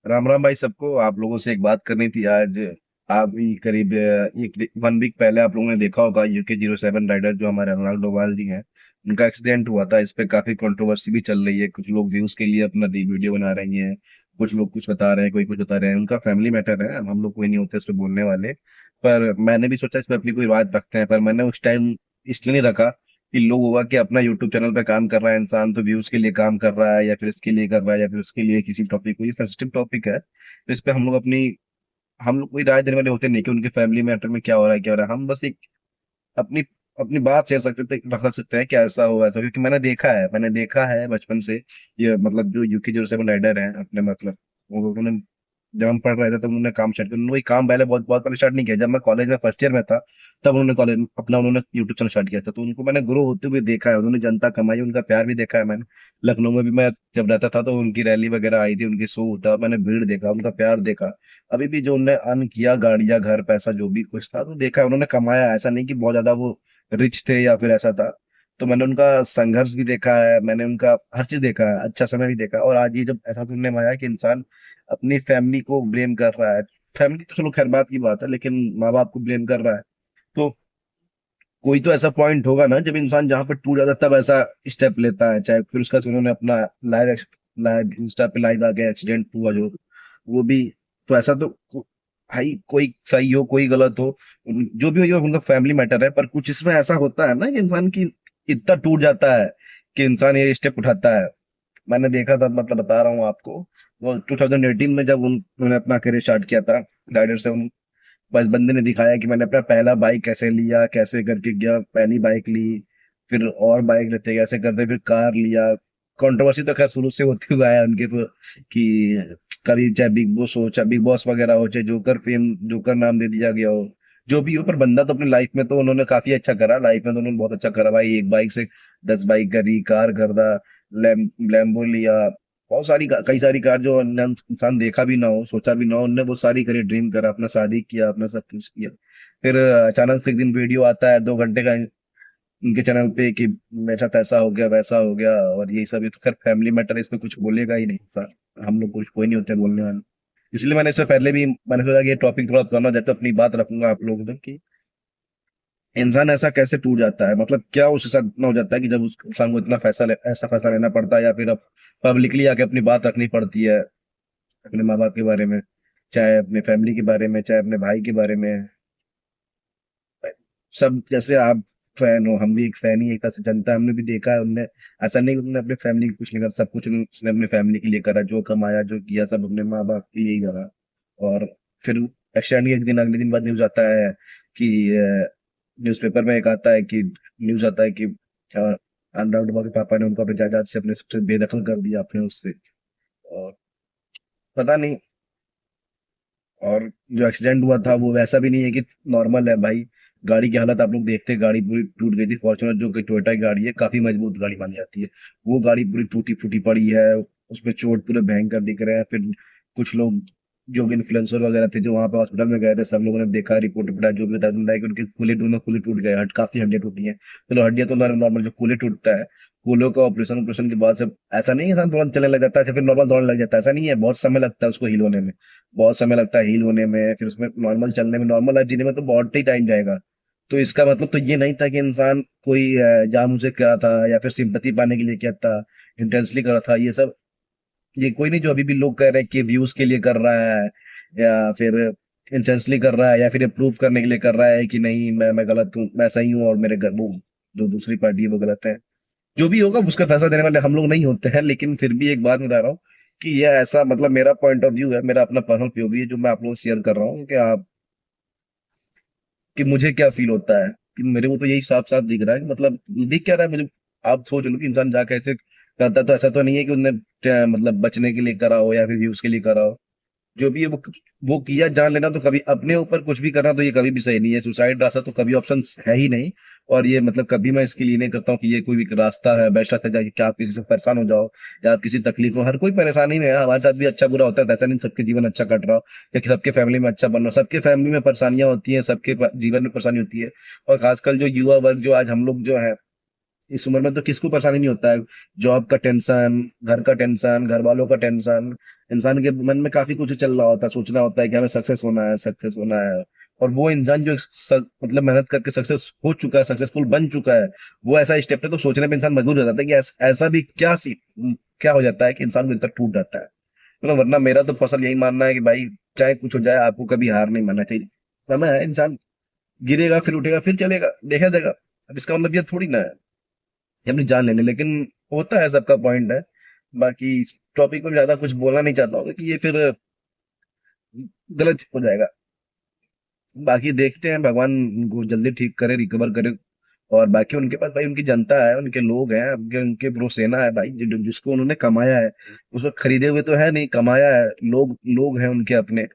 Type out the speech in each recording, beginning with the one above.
राम राम भाई सबको। आप लोगों से एक बात करनी थी आज। आप भी करीब एक 1 वीक पहले आप लोगों ने देखा होगा UK-07 राइडर जो हमारे अनुराग डोभाल जी हैं, उनका एक्सीडेंट हुआ था। इस पे काफी कंट्रोवर्सी भी चल रही है। कुछ लोग व्यूज के लिए अपना वीडियो बना रही हैं, कुछ लोग कुछ बता रहे हैं, कोई कुछ बता रहे हैं। उनका फैमिली मैटर है, हम लोग कोई नहीं होते इस पे बोलने वाले। पर मैंने भी सोचा इस पे अपनी कोई बात रखते हैं, पर मैंने उस टाइम इसलिए नहीं रखा कि लोग होगा कि अपना यूट्यूब चैनल पे काम कर रहा है इंसान तो व्यूज के लिए काम कर रहा है, या फिर इसके लिए कर रहा है, या फिर उसके लिए किसी टॉपिक को, ये सेंसिटिव टॉपिक है तो इस पे हम लोग कोई राय देने वाले होते नहीं कि उनके फैमिली मैटर में क्या हो रहा है क्या हो रहा है। हम बस एक अपनी अपनी बात शेयर सकते थे, रख सकते हैं कि ऐसा हुआ ऐसा, क्योंकि मैंने देखा है बचपन से। ये मतलब जो UK-07 राइडर है अपने मतलब, वो उन्होंने जब हम पढ़ रहे थे तब उन्होंने काम स्टार्ट किया। उन्होंने कोई काम पहले बहुत बहुत पहले स्टार्ट नहीं किया। जब मैं कॉलेज में फर्स्ट ईयर में था तब उन्होंने यूट्यूब चैनल स्टार्ट किया था। तो उनको मैंने ग्रो होते हुए देखा है। उन्होंने जनता कमाई, उनका प्यार भी देखा है मैंने। लखनऊ में भी मैं जब रहता था तो उनकी रैली वगैरह आई थी, उनके शो होता, मैंने भीड़ देखा, उनका प्यार देखा। अभी भी जो उन्होंने अर्न किया, गाड़ियां, घर, पैसा जो भी कुछ था तो देखा है, उन्होंने कमाया। ऐसा नहीं कि बहुत ज्यादा वो रिच थे या फिर ऐसा था। तो मैंने उनका संघर्ष भी देखा है, मैंने उनका हर चीज देखा है, अच्छा समय भी देखा है। और आज ये जब ऐसा सुनने में आया कि इंसान अपनी फैमिली को ब्लेम कर रहा है, फैमिली तो चलो खैर बात की बात है, लेकिन माँ बाप को ब्लेम कर रहा है, तो कोई तो ऐसा पॉइंट होगा ना जब इंसान जहां पर टूट जाता है तब ऐसा स्टेप लेता है। चाहे फिर उसका उन्होंने अपना लाइव लाइव इंस्टा पे लाइव आ गया, एक्सीडेंट हुआ जो, वो भी। तो ऐसा तो भाई कोई सही हो कोई गलत हो, जो भी हो, ये उनका फैमिली मैटर है। पर कुछ इसमें ऐसा होता है ना कि इंसान की इतना टूट जाता है कि इंसान ये स्टेप उठाता है। मैंने देखा था, मतलब बता रहा हूँ आपको, वो 2018 में जब उन्होंने अपना करियर स्टार्ट किया था राइडर से, बस बंदे ने दिखाया कि मैंने अपना पहला बाइक कैसे लिया, कैसे करके गया, पहली बाइक ली, फिर और बाइक लेते कैसे करते, फिर कार लिया। कंट्रोवर्सी तो खैर शुरू से होती हुआ है उनके पर कि कभी चाहे बिग बॉस हो, चाहे बिग बॉस वगैरह हो, चाहे जोकर नाम दे दिया गया हो, जो भी हो, पर बंदा तो अपनी लाइफ में तो उन्होंने काफी अच्छा करा। लाइफ में तो उन्होंने बहुत अच्छा करा भाई। एक बाइक से 10 बाइक करी, कार खरीदा, लैम्बो लिया, बहुत सारी कई सारी कार जो इंसान देखा भी ना हो, सोचा भी ना हो, उनने वो सारी करी, ड्रीम करा, अपना शादी किया, अपना सब कुछ किया। फिर अचानक से एक दिन वीडियो आता है 2 घंटे का उनके चैनल पे कि मेरे साथ ऐसा हो गया वैसा हो गया, और यही सब। ये तो खैर फैमिली मैटर है, इसमें कुछ बोलेगा ही नहीं सर। हम लोग कुछ कोई नहीं होते बोलने वाले। इसलिए मैंने इससे पहले भी मैंने सोचा कि ये टॉपिक थोड़ा करना चाहता, अपनी बात रखूंगा आप लोगों तक कि इंसान ऐसा कैसे टूट जाता है, मतलब क्या उसके साथ इतना हो जाता है कि जब उस इंसान को इतना ऐसा फैसला लेना पड़ता है, या फिर अब पब्लिकली आके अपनी बात रखनी पड़ती है अपने माँ बाप के बारे में, चाहे अपने फैमिली के बारे में, चाहे अपने भाई के बारे में। सब जैसे आप फैन हो, हम भी एक फैन ही, एक तरह से जनता, हमने भी देखा है। उनने ऐसा नहीं कि उन्होंने अपने फैमिली के कुछ नहीं करा, सब कुछ उसने अपने फैमिली के लिए करा, जो कमाया जो किया सब अपने माँ बाप के लिए ही करा। और फिर एक्सीडेंट के एक दिन अगले दिन बाद न्यूज आता है कि न्यूज़पेपर में एक आता है कि न्यूज आता है कि अनुराग डोभाल के पापा ने उनको अपने जायदाद से अपने सबसे बेदखल कर दिया अपने उससे। और पता नहीं। और जो एक्सीडेंट हुआ था वो वैसा भी नहीं है कि नॉर्मल है भाई। गाड़ी की हालत आप लोग देखते हैं, गाड़ी पूरी टूट गई थी। फॉर्च्यूनर जो कि टोयोटा की गाड़ी है, काफी मजबूत गाड़ी मानी जाती है, वो गाड़ी पूरी टूटी फूटी पड़ी है। उसमें चोट पूरे भयंकर दिख रहे हैं। फिर कुछ लोग जो भी इन्फ्लुएंसर वगैरह थे जो वहां पे हॉस्पिटल में गए थे, सब लोगों ने देखा, रिपोर्ट पड़ा, जो भी बताया है कि उनके खुले टूट गए, काफी हड्डियां टूटी हैं। चलो हड्डियां तो नॉर्मल, जो खुले टूटता है, फूलों का ऑपरेशन ऑपरेशन के बाद से ऐसा नहीं है इंसान तुरंत चलने लग जाता है, फिर नॉर्मल दौड़ने लग जाता है, ऐसा नहीं है। बहुत समय लगता है उसको हील होने में, बहुत समय लगता है हील होने में, फिर उसमें नॉर्मल चलने में, नॉर्मल लाइफ जीने में तो बहुत ही टाइम जाएगा। तो इसका मतलब तो ये नहीं था कि इंसान कोई जानबूझ कर रहा था या फिर सिंपैथी पाने के लिए किया था, इंटेंसली कर रहा था ये सब। ये कोई नहीं जो अभी भी लोग कह रहे हैं कि व्यूज के लिए कर रहा है, या फिर इंटेंसली कर रहा है, या फिर प्रूव करने के लिए कर रहा है कि नहीं मैं गलत हूँ, मैं सही हूँ, और मेरे घर वो जो दूसरी पार्टी है वो गलत है। जो भी होगा उसका फैसला देने वाले हम लोग नहीं होते हैं, लेकिन फिर भी एक बात बता रहा हूँ कि ये ऐसा, मतलब मेरा पॉइंट ऑफ व्यू है, मेरा अपना पर्सनल पीओवी है जो मैं आप लोगों से शेयर कर रहा हूँ कि आप, कि मुझे क्या फील होता है, कि मेरे को तो यही साफ साफ दिख रहा है कि मतलब दिख क्या रहा है मुझे। आप सोच लो कि इंसान जाके ऐसे करता, तो ऐसा तो नहीं है कि उनने मतलब बचने के लिए करा हो या फिर व्यूज के लिए करा हो। जो भी है वो किया, जान लेना तो कभी अपने ऊपर कुछ भी करना तो ये कभी भी सही नहीं है। सुसाइड रास्ता तो कभी ऑप्शन है ही नहीं। और ये मतलब कभी मैं इसके लिए नहीं करता हूँ कि ये कोई भी रास्ता है, बेस्ट रास्ता जाके क्या आप किसी से परेशान हो जाओ, या आप किसी तकलीफ में, हर कोई परेशानी में है, हमारे साथ भी अच्छा बुरा होता है, तो ऐसा नहीं सबके जीवन अच्छा कट रहा हो, या कि सबके फैमिली में अच्छा बन रहा हो। सबके फैमिली में परेशानियां होती हैं, सबके जीवन में परेशानी होती है। और खासकर जो युवा वर्ग जो आज हम लोग जो है इस उम्र में तो किसको परेशानी नहीं होता है। जॉब का टेंशन, घर का टेंशन, घर वालों का टेंशन, इंसान के मन में काफी कुछ चल रहा होता है, सोचना होता है कि हमें सक्सेस होना है, सक्सेस होना है। और वो इंसान जो मतलब मेहनत करके सक्सेस हो चुका है, सक्सेसफुल बन चुका है, वो ऐसा स्टेप पे तो सोचने पे इंसान मजबूर हो जाता है कि ऐसा भी क्या हो जाता है कि इंसान को इतना टूट जाता है। मतलब वरना मेरा तो फसल यही मानना है कि भाई चाहे कुछ हो जाए, आपको कभी हार नहीं मानना चाहिए। समय है, इंसान गिरेगा फिर उठेगा फिर चलेगा, देखा जाएगा। अब इसका मतलब ये थोड़ी ना है कि अपनी जान लेने, लेकिन होता है, सबका पॉइंट है। बाकी इस टॉपिक में ज्यादा कुछ बोलना नहीं चाहता हूँ क्योंकि ये फिर गलत हो जाएगा। बाकी देखते हैं, भगवान उनको जल्दी ठीक करे, रिकवर करे। और बाकी उनके पास भाई उनकी जनता है, उनके लोग हैं, उनके उनके प्रो सेना है भाई, जिसको उन्होंने कमाया है। उसको खरीदे हुए तो है नहीं, कमाया है। लोग लोग हैं उनके अपने।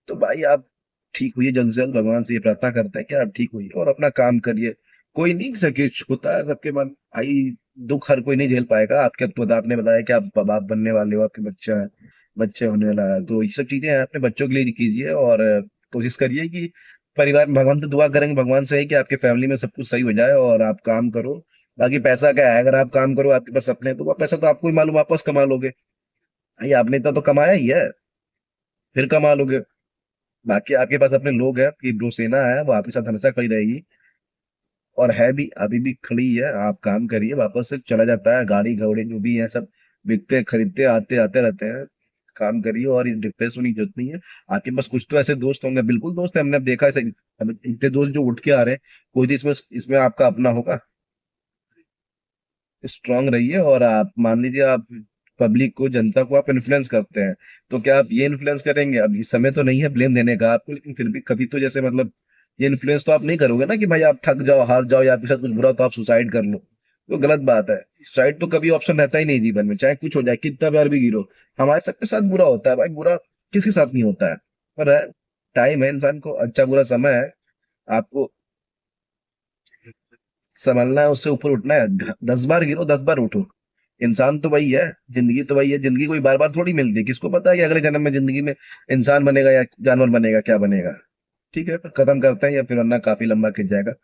तो भाई आप ठीक हुई जल्द से जल्द, भगवान से ये प्रार्थना करते हैं कि आप ठीक हुई और अपना काम करिए। कोई नहीं सके होता है सबके मन भाई। दुख हर कोई नहीं झेल पाएगा। आपके तो आपने बताया कि आप बाप बनने वाले हो, आपके बच्चा है, बच्चे होने वाला है, तो ये सब चीजें अपने बच्चों के लिए कीजिए। और कोशिश करिए कि परिवार में, भगवान से दुआ करेंगे, भगवान से है कि आपके फैमिली में सब कुछ सही हो जाए और आप काम करो। बाकी पैसा क्या है, अगर आप काम करो, आपके पास सपने हैं, तो वो पैसा तो आपको ही मालूम, वापस कमा लोगे भाई। आपने इतना तो कमाया ही है, फिर कमा लोगे। बाकी आपके पास अपने लोग हैं, आपकी जो सेना है वो आपके साथ हमेशा खड़ी रहेगी। और है भी, अभी भी खड़ी है। आप काम करिए, वापस से चला जाता है, गाड़ी घोड़े जो भी है सब बिकते खरीदते आते आते रहते हैं। काम करिए और डिप्रेस होने की जरूरत नहीं है। आपके पास कुछ तो ऐसे दोस्त होंगे, बिल्कुल दोस्त है, हमने अब देखा है इतने दोस्त जो उठ के आ रहे हैं, कोई चीज इसमें इसमें आपका अपना होगा। स्ट्रांग रहिए। और आप मान लीजिए, आप पब्लिक को, जनता को आप इन्फ्लुएंस करते हैं, तो क्या आप ये इन्फ्लुएंस करेंगे? अब इस समय तो नहीं है ब्लेम देने का आपको, लेकिन फिर भी कभी तो जैसे मतलब ये इन्फ्लुएंस तो आप नहीं करोगे ना कि भाई आप थक जाओ, हार जाओ, या आपके साथ कुछ बुरा हो तो आप सुसाइड कर लो। तो गलत बात है। सुसाइड तो कभी ऑप्शन रहता ही नहीं जीवन में, चाहे कुछ हो जाए, कितना बार भी गिरो। हमारे सबके साथ बुरा होता है भाई, बुरा किसके साथ नहीं होता है। पर है, टाइम है, इंसान को अच्छा बुरा समय है। आपको संभलना है, उससे ऊपर उठना है। 10 बार गिरो, 10 बार उठो। इंसान तो वही है, जिंदगी तो वही है। जिंदगी कोई बार बार थोड़ी मिलती है, किसको पता है कि अगले जन्म में जिंदगी में इंसान बनेगा या जानवर बनेगा, क्या बनेगा। ठीक है, खत्म करते हैं या फिर वरना काफी लंबा खिंच जाएगा।